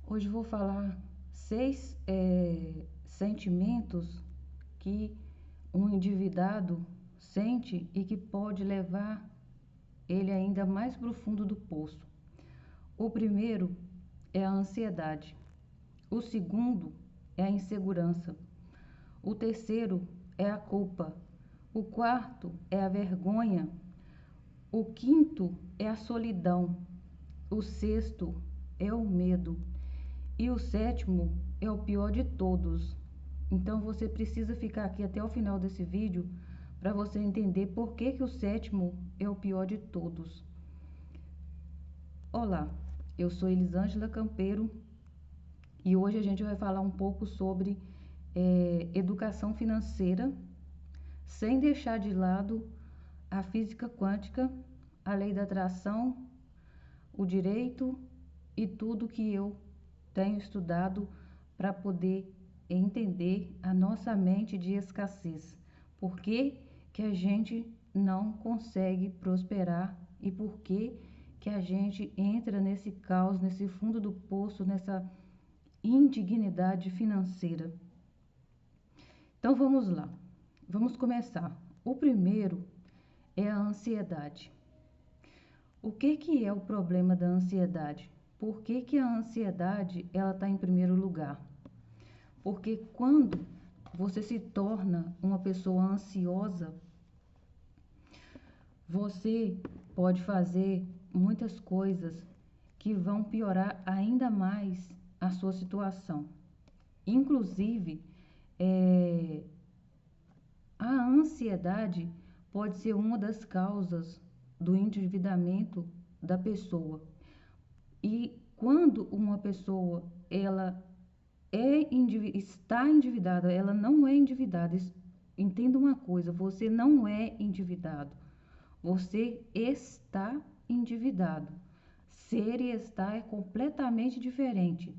Hoje vou falar seis sentimentos que um endividado sente e que pode levar ele ainda mais para o fundo do poço. O primeiro é a ansiedade. O segundo é a insegurança. O terceiro é a culpa. O quarto é a vergonha. O quinto é a solidão. O sexto é o medo. E o sétimo é o pior de todos. Então você precisa ficar aqui até o final desse vídeo para você entender por que o sétimo é o pior de todos. Olá, eu sou Elisângela Campeiro e hoje a gente vai falar um pouco sobre educação financeira, sem deixar de lado a física quântica, a lei da atração, o direito e tudo que eu tenho estudado para poder entender a nossa mente de escassez. Por que que a gente não consegue prosperar e por que que a gente entra nesse caos, nesse fundo do poço, nessa indignidade financeira? Então vamos lá, vamos começar. O primeiro é a ansiedade. O que é o problema da ansiedade? Por que a ansiedade ela está em primeiro lugar? Porque quando você se torna uma pessoa ansiosa, você pode fazer muitas coisas que vão piorar ainda mais a sua situação. Inclusive, a ansiedade pode ser uma das causas do endividamento da pessoa. E quando uma pessoa ela está endividada, ela não é endividada. Entenda uma coisa, você não é endividado. Você está endividado. Ser e estar é completamente diferente.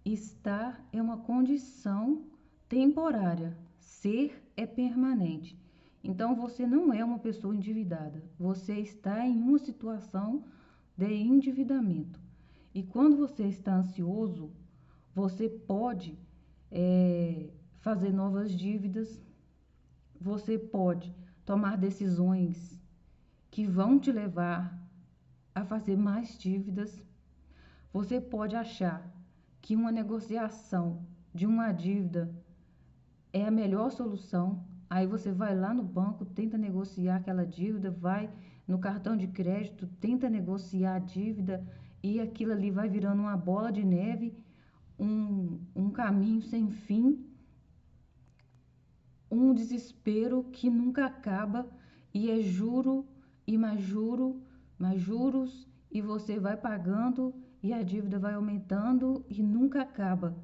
Estar é uma condição temporária. Ser é permanente. Então você não é uma pessoa endividada. Você está em uma situação de endividamento. E quando você está ansioso, você pode fazer novas dívidas, você pode tomar decisões que vão te levar a fazer mais dívidas. Você pode achar que uma negociação de uma dívida é a melhor solução. Aí você vai lá no banco, tenta negociar aquela dívida, vai no cartão de crédito, tenta negociar a dívida e aquilo ali vai virando uma bola de neve, um caminho sem fim, um desespero que nunca acaba e é juro e mais juro, mais juros e você vai pagando e a dívida vai aumentando e nunca acaba.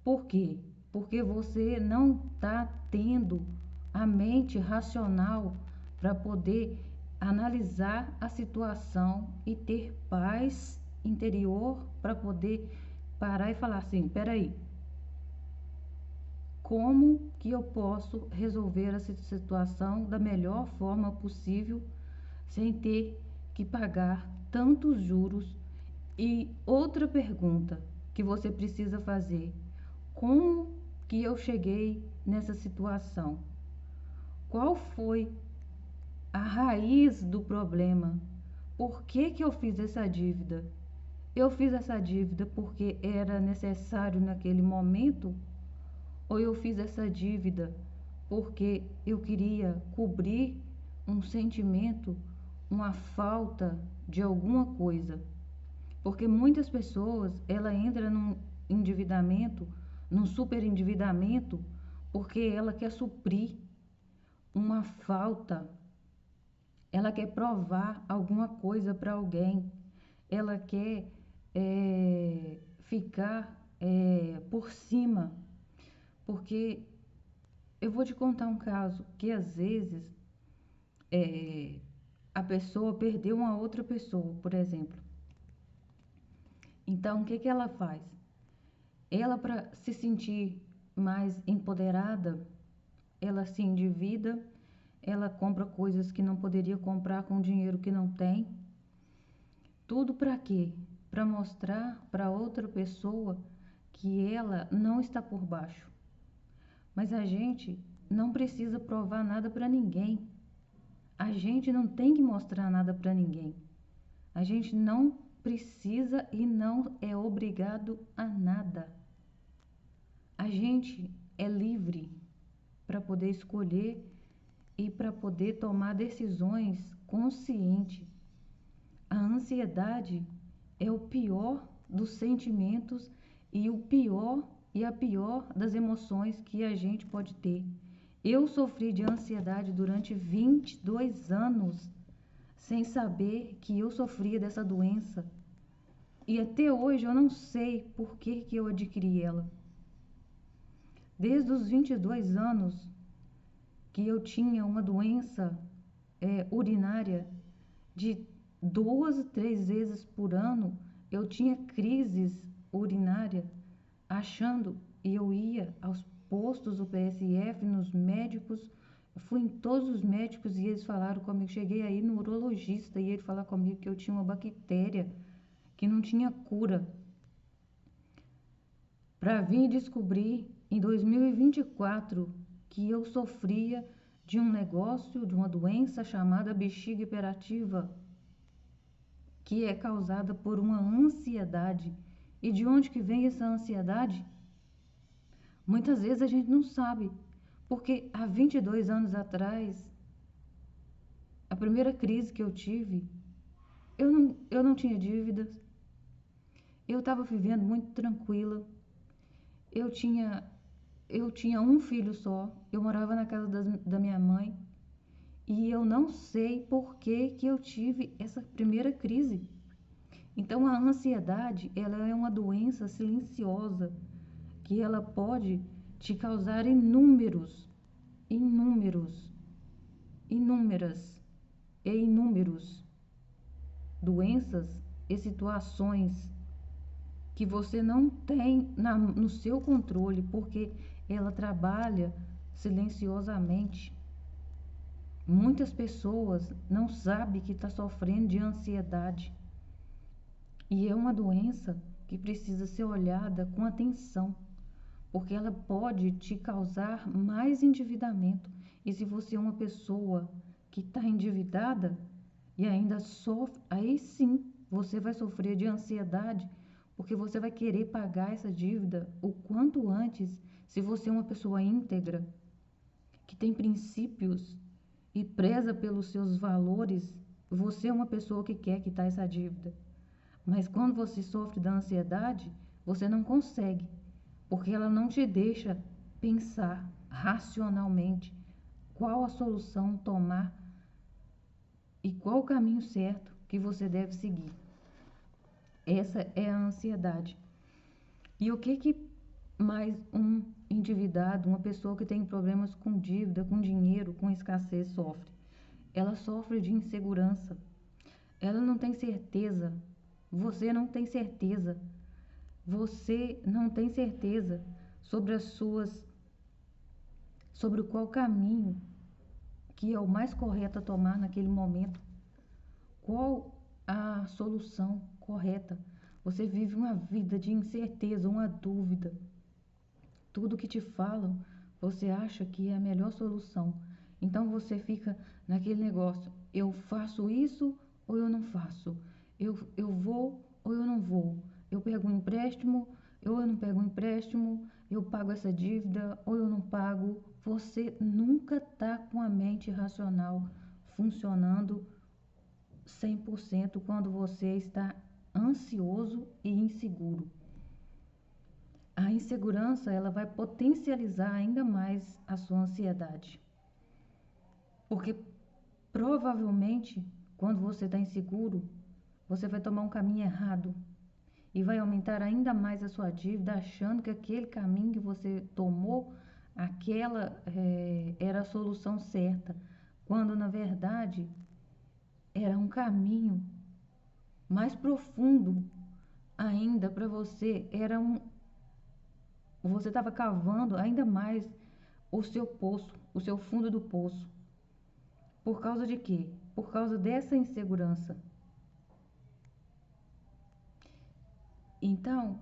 Por quê? Porque você não está tendo a mente racional para poder analisar a situação e ter paz interior para poder parar e falar assim, peraí, como que eu posso resolver essa situação da melhor forma possível sem ter que pagar tantos juros? E outra pergunta que você precisa fazer: como que eu cheguei nessa situação? Qual foi a raiz do problema? Por que eu fiz essa dívida? Eu fiz essa dívida porque era necessário naquele momento? Ou eu fiz essa dívida porque eu queria cobrir um sentimento, uma falta de alguma coisa? Porque muitas pessoas, ela entra num endividamento, num super endividamento, porque ela quer suprir uma falta, ela quer provar alguma coisa para alguém, ela quer ficar por cima. Porque eu vou te contar um caso que às vezes a pessoa perdeu uma outra pessoa, por exemplo. Então, o que ela faz? Ela, para se sentir mais empoderada, ela se endivida, ela compra coisas que não poderia comprar com dinheiro que não tem. Tudo para quê? para mostrar para outra pessoa que ela não está por baixo. Mas a gente não precisa provar nada para ninguém. A gente não tem que mostrar nada para ninguém. A gente não precisa e não é obrigado a nada. A gente é livre para poder escolher e para poder tomar decisões conscientes. A ansiedade é o pior dos sentimentos e a pior das emoções que a gente pode ter. Eu sofri de ansiedade durante 22 anos, sem saber que eu sofria dessa doença. E até hoje eu não sei por que eu adquiri ela. Desde os 22 anos que eu tinha uma doença urinária de 2, 3 vezes por ano, eu tinha crises urinárias, achando, e eu ia aos postos do PSF, nos médicos, fui em todos os médicos e eles falaram comigo, cheguei aí no urologista e ele falou comigo que eu tinha uma bactéria que não tinha cura. Para vir descobrir em 2024 que eu sofria de um negócio, de uma doença chamada bexiga hiperativa, que é causada por uma ansiedade. E de onde que vem essa ansiedade? Muitas vezes a gente não sabe, porque há 22 anos atrás, a primeira crise que eu tive, eu não tinha dívidas, eu estava vivendo muito tranquila, eu tinha um filho só, eu morava na casa da minha mãe, e eu não sei por que eu tive essa primeira crise. Então a ansiedade, ela é uma doença silenciosa, que ela pode te causar inúmeras e inúmeros doenças e situações que você não tem no seu controle, porque ela trabalha silenciosamente. Muitas pessoas não sabem que está sofrendo de ansiedade. E é uma doença que precisa ser olhada com atenção, porque ela pode te causar mais endividamento. E se você é uma pessoa que está endividada e ainda sofre, aí sim você vai sofrer de ansiedade, porque você vai querer pagar essa dívida o quanto antes. Se você é uma pessoa íntegra, que tem princípios e preza pelos seus valores, você é uma pessoa que quer quitar essa dívida. Mas quando você sofre da ansiedade, você não consegue, porque ela não te deixa pensar racionalmente qual a solução tomar e qual o caminho certo que você deve seguir. Essa é a ansiedade. E o que mais um endividado, uma pessoa que tem problemas com dívida, com dinheiro, com escassez sofre? Ela sofre de insegurança. Ela não tem certeza. Você não tem certeza. Você não tem certeza sobre sobre qual caminho que é o mais correto a tomar naquele momento. Qual a solução correta? Você vive uma vida de incerteza, uma dúvida. Tudo que te falam, você acha que é a melhor solução. Então você fica naquele negócio, eu faço isso ou eu não faço? Eu vou ou eu não vou? Eu pego um empréstimo ou eu não pego um empréstimo? Eu pago essa dívida ou eu não pago? Você nunca está com a mente racional funcionando 100% quando você está ansioso e inseguro. A insegurança, ela vai potencializar ainda mais a sua ansiedade. Porque provavelmente, quando você está inseguro, você vai tomar um caminho errado e vai aumentar ainda mais a sua dívida, achando que aquele caminho que você tomou, era a solução certa, quando na verdade era um caminho mais profundo ainda para você, você estava cavando ainda mais o seu poço, o seu fundo do poço. Por causa de quê? Por causa dessa insegurança. Então,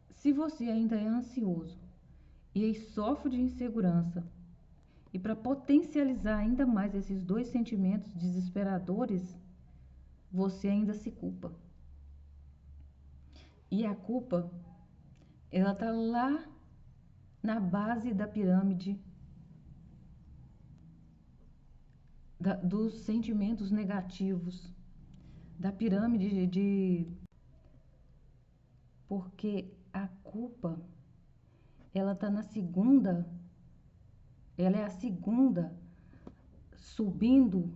se você ainda é ansioso e aí sofre de insegurança, e para potencializar ainda mais esses dois sentimentos desesperadores, você ainda se culpa. E a culpa, ela tá lá na base da pirâmide dos sentimentos negativos, da pirâmide porque a culpa, ela tá na segunda, ela é a segunda subindo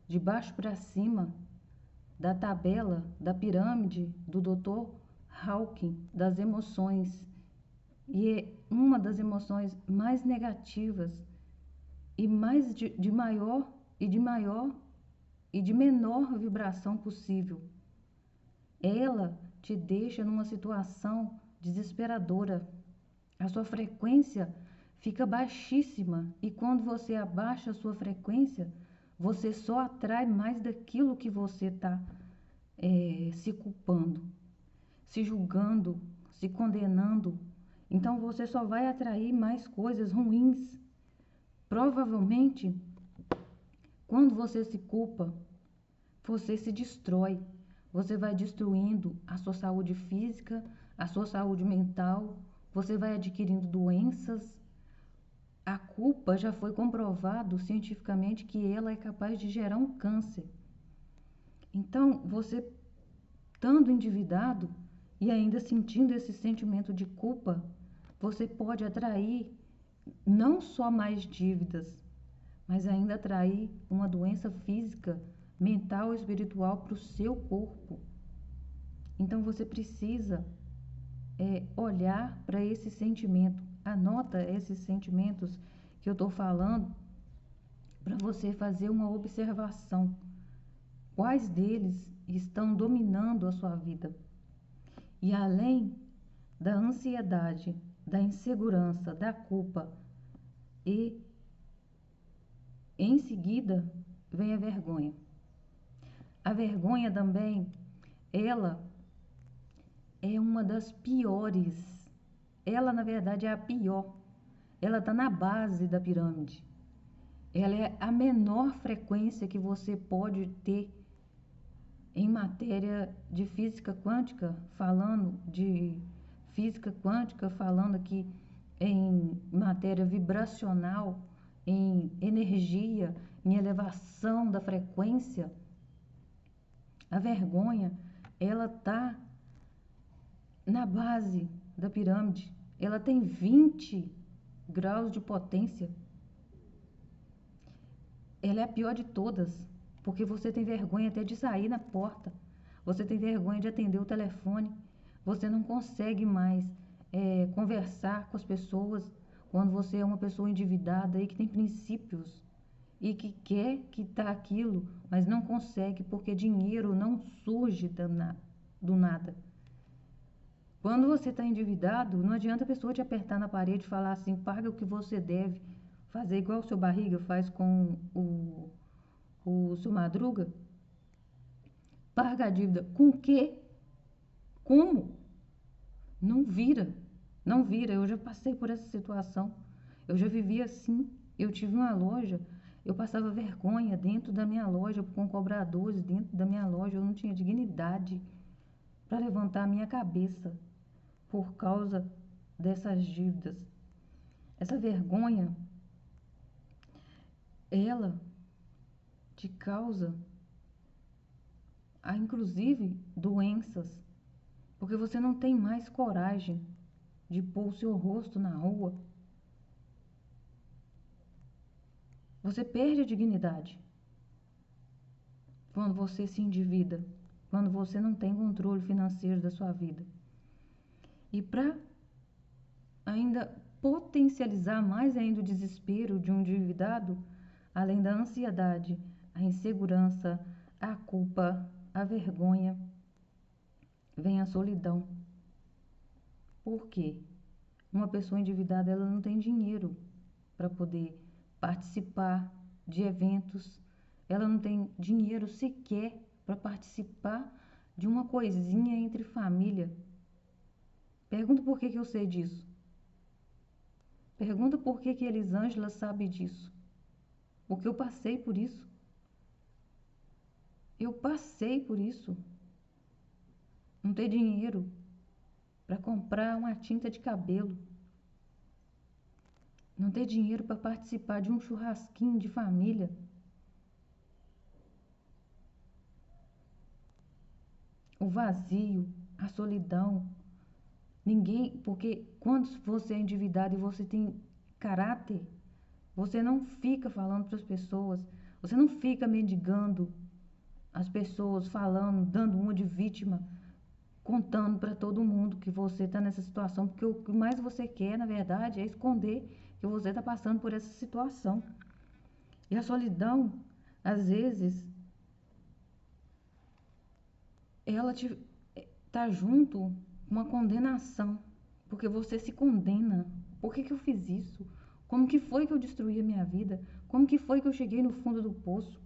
de baixo para cima da tabela da pirâmide do Dr. Hawking das emoções, e é uma das emoções mais negativas e mais de maior e de menor vibração possível. Ela te deixa numa situação desesperadora. A sua frequência fica baixíssima, e quando você abaixa a sua frequência, você só atrai mais daquilo que você está se culpando, se julgando, se condenando. Então você só vai atrair mais coisas ruins. Provavelmente, quando você se culpa, você se destrói. Você vai destruindo a sua saúde física, a sua saúde mental, você vai adquirindo doenças. A culpa já foi comprovado cientificamente que ela é capaz de gerar um câncer. Então, você estando endividado e ainda sentindo esse sentimento de culpa, você pode atrair não só mais dívidas, mas ainda atrair uma doença física, mental e espiritual para o seu corpo. Então você precisa olhar para esse sentimento. Anota esses sentimentos que eu estou falando para você fazer uma observação. Quais deles estão dominando a sua vida? E além da ansiedade, da insegurança, da culpa, e em seguida vem a vergonha. A vergonha também, ela é uma das piores. Ela, na verdade, é a pior. Ela está na base da pirâmide. Ela é a menor frequência que você pode ter em matéria de física quântica, falando aqui em matéria vibracional, em energia, em elevação da frequência. A vergonha, ela está na base da pirâmide. Ela tem 20 graus de potência. Ela é a pior de todas, porque você tem vergonha até de sair na porta. Você tem vergonha de atender o telefone. Você não consegue mais conversar com as pessoas quando você é uma pessoa endividada e que tem princípios e que quer quitar aquilo, mas não consegue porque dinheiro não surge do nada. Quando você está endividado, não adianta a pessoa te apertar na parede e falar assim, paga o que você deve. Fazer igual o seu Barriga faz com o seu Madruga. Paga a dívida. Com o quê? Como? Não vira. Não vira. Eu já passei por essa situação. Eu já vivi assim. Eu tive uma loja. Eu passava vergonha dentro da minha loja, com cobradores dentro da minha loja. Eu não tinha dignidade para levantar a minha cabeça por causa dessas dívidas. Essa vergonha, ela te causa, inclusive, doenças, porque você não tem mais coragem de pôr o seu rosto na rua. Você perde a dignidade quando você se endivida, quando você não tem controle financeiro da sua vida. E para ainda potencializar mais ainda o desespero de um endividado, além da ansiedade, a insegurança, a culpa, a vergonha, vem a solidão. Por quê? Uma pessoa endividada, ela não tem dinheiro para poder participar de eventos, ela não tem dinheiro sequer para participar de uma coisinha entre família. Pergunta por que eu sei disso. Pergunta por que Elisângela sabe disso. Porque eu passei por isso. Eu passei por isso. Não ter dinheiro para comprar uma tinta de cabelo. Não ter dinheiro para participar de um churrasquinho de família. O vazio, a solidão. Ninguém, porque quando você é endividado e você tem caráter, você não fica falando para as pessoas, você não fica mendigando as pessoas, falando, dando uma de vítima, contando para todo mundo que você está nessa situação, porque o que mais você quer, na verdade, é esconder que você está passando por essa situação. E a solidão, às vezes, ela te tá junto com uma condenação, porque você se condena. Por que eu fiz isso? Como que foi que eu destruí a minha vida? Como que foi que eu cheguei no fundo do poço?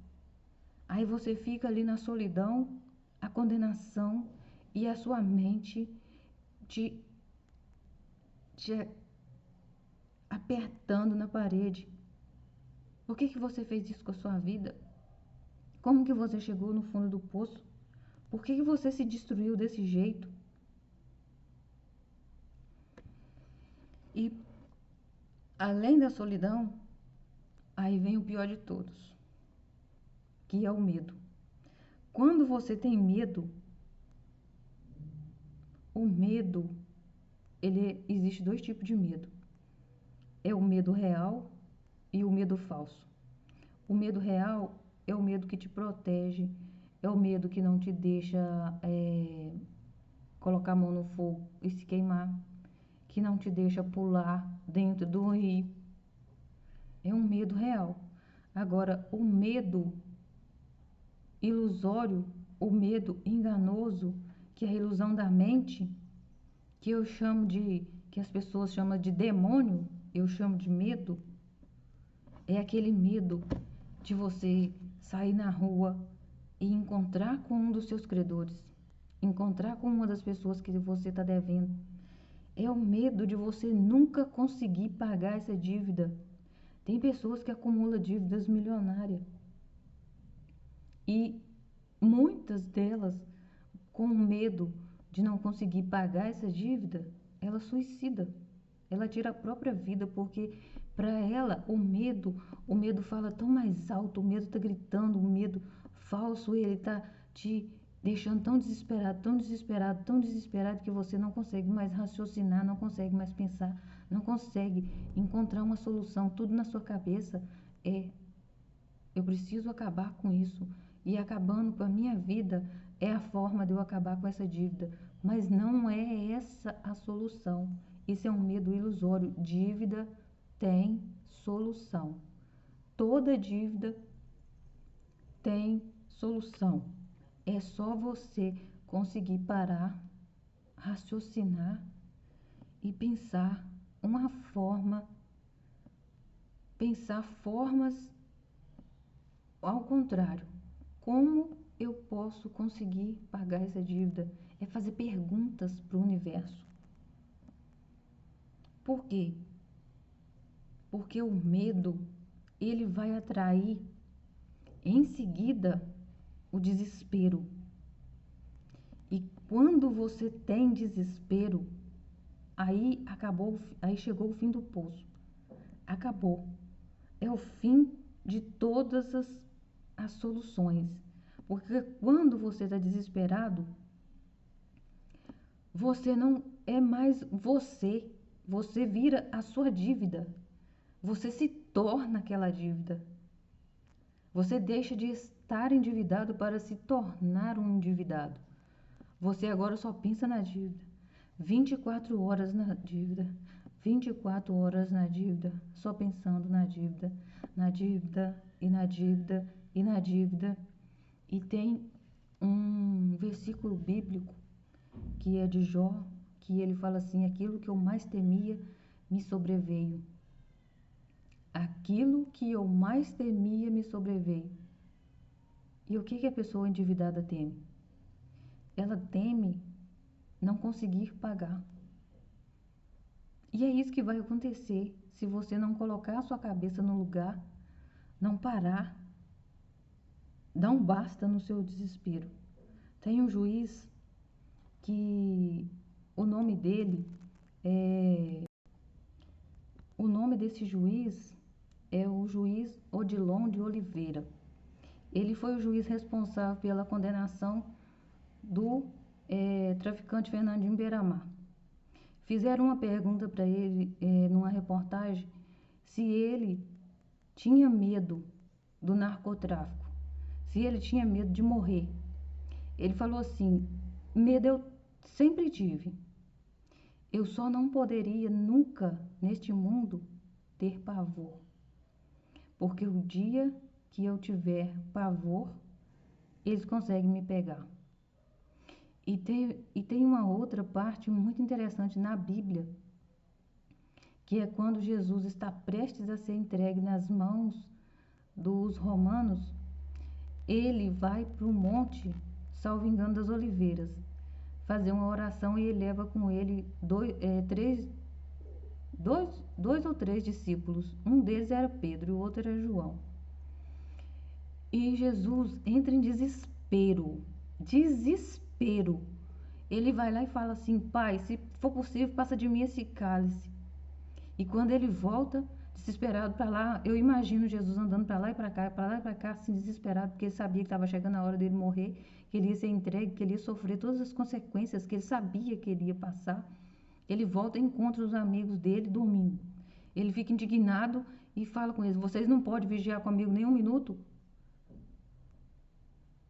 Aí você fica ali na solidão, a condenação e a sua mente te, te apertando na parede. Por que você fez isso com a sua vida? Como que você chegou no fundo do poço? Por que você se destruiu desse jeito? E além da solidão, aí vem o pior de todos, que é o medo. Quando você tem medo, o medo, existe dois tipos de medo. É o medo real e o medo falso. O medo real é o medo que te protege, é o medo que não te deixa colocar a mão no fogo e se queimar, que não te deixa pular dentro do rio. É um medo real. Agora, o medo ilusório, o medo enganoso, que é a ilusão da mente, que eu chamo que as pessoas chamam de demônio, eu chamo de medo, é aquele medo de você sair na rua e encontrar com um dos seus credores, encontrar com uma das pessoas que você está devendo. É o medo de você nunca conseguir pagar essa dívida. Tem pessoas que acumulam dívidas milionárias e muitas delas, com medo de não conseguir pagar essa dívida, ela suicida. Ela tira a própria vida, porque para ela o medo fala tão mais alto, o medo está gritando, o medo falso, ele está te deixando tão desesperado, tão desesperado, tão desesperado que você não consegue mais raciocinar, não consegue mais pensar, não consegue encontrar uma solução. Tudo na sua cabeça é: eu preciso acabar com isso. E acabando com a minha vida é a forma de eu acabar com essa dívida. Mas não é essa a solução. Isso é um medo ilusório. Dívida tem solução. Toda dívida tem solução. É só você conseguir parar, raciocinar e pensar uma forma, pensar formas ao contrário. Como eu posso conseguir pagar essa dívida? É fazer perguntas para o universo. Por quê? Porque o medo, ele vai atrair em seguida o desespero. E quando você tem desespero, aí chegou o fim do poço. Acabou. É o fim de todas as soluções. Porque quando você está desesperado, você não é mais você. Você vira a sua dívida. Você se torna aquela dívida. Você deixa de estar endividado para se tornar um endividado. Você agora só pensa na dívida. 24 horas na dívida. 24 horas na dívida. Só pensando na dívida. Na dívida e na dívida e na dívida. E tem um versículo bíblico que é de Jó, que ele fala assim: aquilo que eu mais temia me sobreveio. Aquilo que eu mais temia me sobreveio. E o que a pessoa endividada teme? ela teme não conseguir pagar. E é isso que vai acontecer se você não colocar a sua cabeça no lugar, não parar, dar um basta no seu desespero. Tem um juiz que o nome dele é... O nome desse juiz é o juiz Odilon de Oliveira. Ele foi o juiz responsável pela condenação do traficante Fernandinho Beiramar. Fizeram uma pergunta para ele numa reportagem se ele tinha medo do narcotráfico, se ele tinha medo de morrer. Ele falou assim: medo eu sempre tive. Eu só não poderia nunca neste mundo ter pavor. Porque o dia que eu tiver pavor, eles conseguem me pegar. E tem uma outra parte muito interessante na Bíblia, que é quando Jesus está prestes a ser entregue nas mãos dos romanos, ele vai para o monte, salvo engano, das Oliveiras, fazer uma oração, e ele leva com ele dois ou três discípulos. Um deles era Pedro e o outro era João. E Jesus entra em desespero. Ele vai lá e fala assim: Pai, se for possível, passa de mim esse cálice. E quando ele volta, desesperado para lá, eu imagino Jesus andando para lá e para cá, assim, desesperado, porque ele sabia que estava chegando a hora dele morrer, que ele ia ser entregue, que ele ia sofrer todas as consequências que ele sabia que ele ia passar. Ele volta e encontra os amigos dele dormindo. Ele fica indignado e fala com eles: vocês não podem vigiar comigo nem um minuto?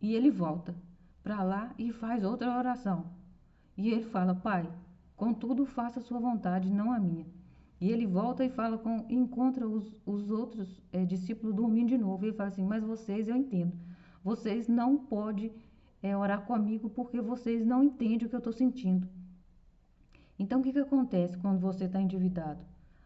E ele volta para lá e faz outra oração. E ele fala: Pai, contudo faça a sua vontade, não a minha. E ele volta e encontra os outros discípulos dormindo de novo. E ele fala assim: mas vocês, eu entendo, vocês não podem orar comigo porque vocês não entendem o que eu estou sentindo. Então, o que acontece quando você está endividado?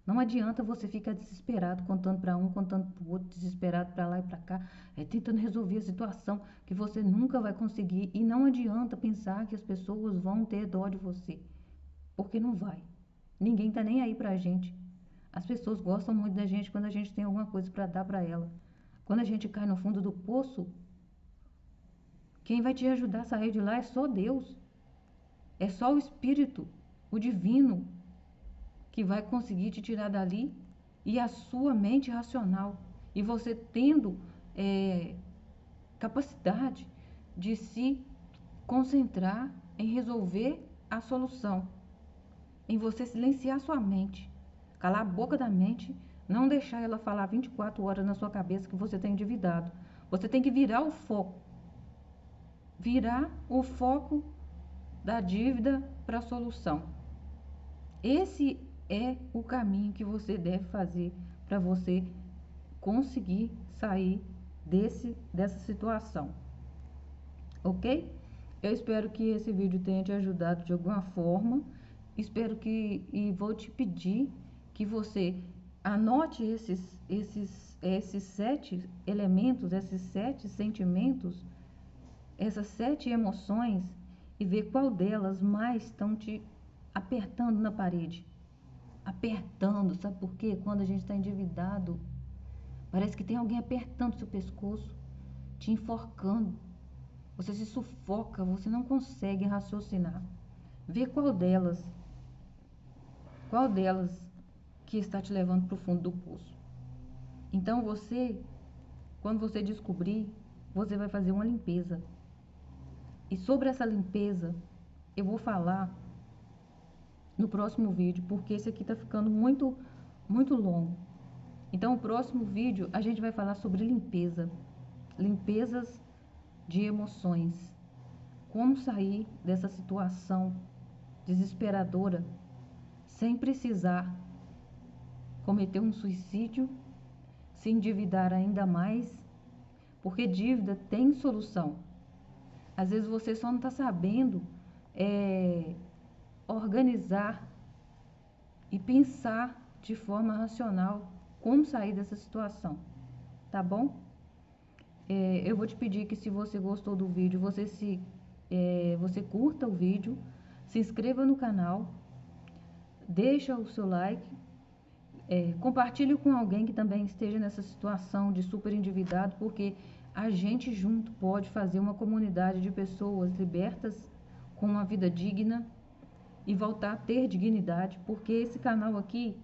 Não adianta você ficar desesperado, contando para um, contando para o outro, desesperado para lá e para cá, tentando resolver a situação que você nunca vai conseguir. E não adianta pensar que as pessoas vão ter dó de você, porque não vai. Ninguém tá nem aí pra gente. As pessoas gostam muito da gente quando a gente tem alguma coisa para dar para ela. Quando a gente cai no fundo do poço, quem vai te ajudar a sair de lá é só Deus. É só o Espírito, o Divino, que vai conseguir te tirar dali, e a sua mente racional. E você tendo capacidade de se concentrar em resolver a solução, em você silenciar sua mente, calar a boca da mente, não deixar ela falar 24 horas na sua cabeça que você está endividado. Você tem que virar o foco da dívida para a solução. Esse é o caminho que você deve fazer para você conseguir sair dessa situação, ok? Eu espero que esse vídeo tenha te ajudado de alguma forma. E vou te pedir que você anote esses 7 elementos, esses 7 sentimentos, essas 7 emoções, e ver qual delas mais estão te apertando na parede. Apertando, sabe por quê? Quando a gente está endividado, parece que tem alguém apertando seu pescoço, te enforcando. Você se sufoca, você não consegue raciocinar. Vê qual delas que está te levando para o fundo do poço. Então quando você descobrir, você vai fazer uma limpeza. E sobre essa limpeza, eu vou falar no próximo vídeo, porque esse aqui está ficando muito, muito longo. Então, o próximo vídeo a gente vai falar sobre limpezas de emoções. Como sair dessa situação desesperadora sem precisar cometer um suicídio, se endividar ainda mais, porque dívida tem solução. Às vezes você só não está sabendo organizar e pensar de forma racional como sair dessa situação, tá bom? Eu vou te pedir que, se você gostou do vídeo, você se você curta o vídeo, se inscreva no canal, deixa o seu like, compartilhe com alguém que também esteja nessa situação de super endividado, porque a gente junto pode fazer uma comunidade de pessoas libertas com uma vida digna e voltar a ter dignidade, porque esse canal aqui,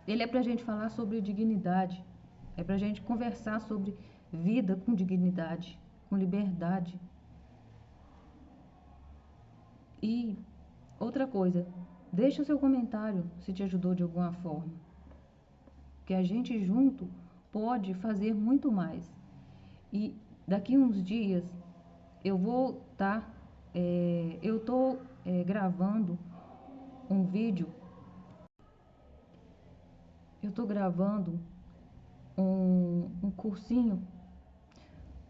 ele é pra gente falar sobre dignidade, é pra gente conversar sobre vida com dignidade, com liberdade. E outra coisa, deixa o seu comentário se te ajudou de alguma forma, que a gente junto pode fazer muito mais. E daqui uns dias eu vou estar, eu tô gravando um vídeo, eu tô gravando um cursinho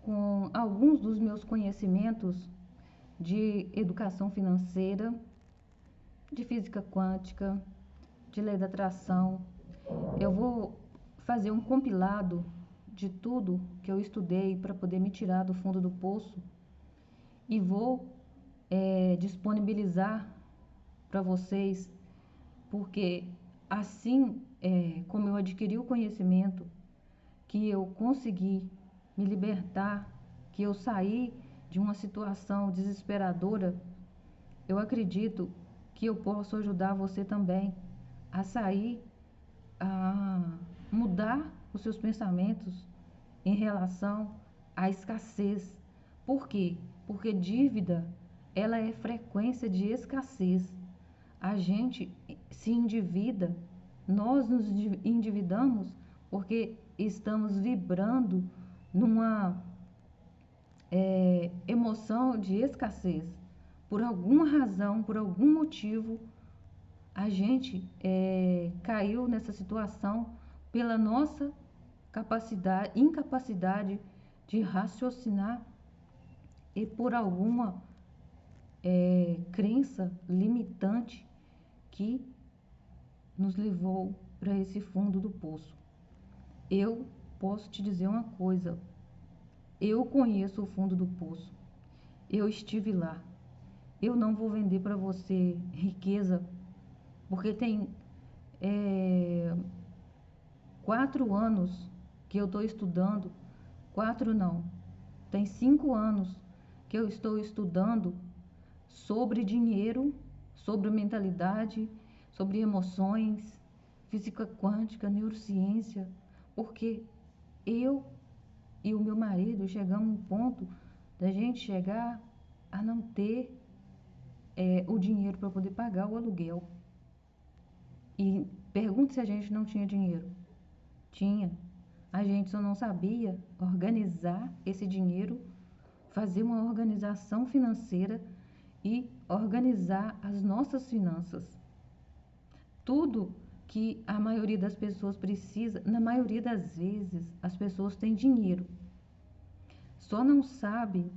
com alguns dos meus conhecimentos de educação financeira, de física quântica, de lei da atração. Eu vou fazer um compilado de tudo que eu estudei para poder me tirar do fundo do poço e vou disponibilizar para vocês, porque assim como eu adquiri o conhecimento, que eu consegui me libertar, que eu saí de uma situação desesperadora, eu acredito que eu posso ajudar você também a sair, a mudar os seus pensamentos em relação à escassez. Por quê? Porque dívida, ela é frequência de escassez. A gente se endivida, nós nos endividamos porque estamos vibrando numa emoção de escassez. Por alguma razão, por algum motivo, a gente caiu nessa situação pela nossa incapacidade de raciocinar e por alguma crença limitante que nos levou para esse fundo do poço. Eu posso te dizer uma coisa, eu conheço o fundo do poço, eu estive lá. Eu não vou vender para você riqueza, porque tem 4 anos que eu estou estudando, 4 não, tem 5 anos que eu estou estudando sobre dinheiro, sobre mentalidade, sobre emoções, física quântica, neurociência, porque eu e o meu marido chegamos a um ponto da gente chegar a não ter o dinheiro para poder pagar o aluguel. E pergunta se a gente não tinha dinheiro. Tinha. A gente só não sabia organizar esse dinheiro, fazer uma organização financeira e organizar as nossas finanças. Tudo que a maioria das pessoas precisa, na maioria das vezes, as pessoas têm dinheiro. Só não sabem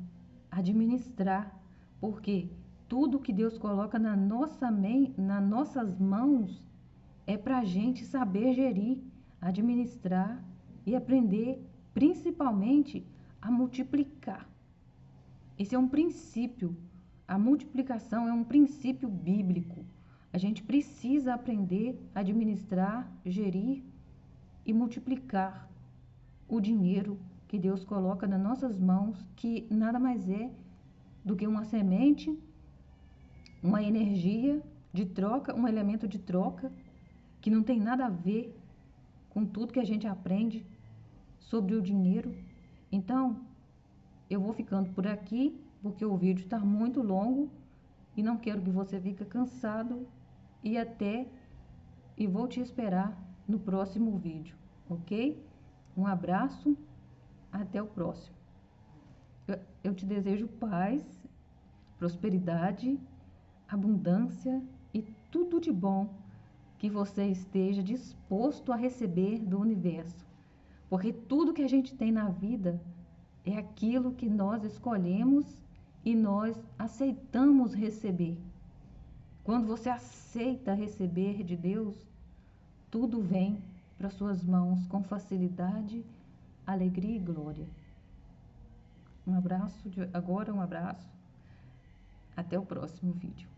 administrar, porque tudo que Deus coloca nas nossas mãos é para a gente saber gerir, administrar e aprender, principalmente, a multiplicar. Esse é um princípio. A multiplicação é um princípio bíblico. A gente precisa aprender a administrar, gerir e multiplicar o dinheiro que Deus coloca nas nossas mãos, que nada mais é do que uma semente, uma energia de troca, um elemento de troca, que não tem nada a ver com tudo que a gente aprende sobre o dinheiro. Então, eu vou ficando por aqui, porque o vídeo está muito longo e não quero que você fique cansado e vou te esperar no próximo vídeo, ok? Um abraço, até o próximo. Eu te desejo paz, prosperidade, abundância e tudo de bom que você esteja disposto a receber do universo. Porque tudo que a gente tem na vida é aquilo que nós escolhemos e nós aceitamos receber. Quando você aceita receber de Deus, tudo vem para suas mãos com facilidade, alegria e glória. Um abraço, um abraço. Até o próximo vídeo.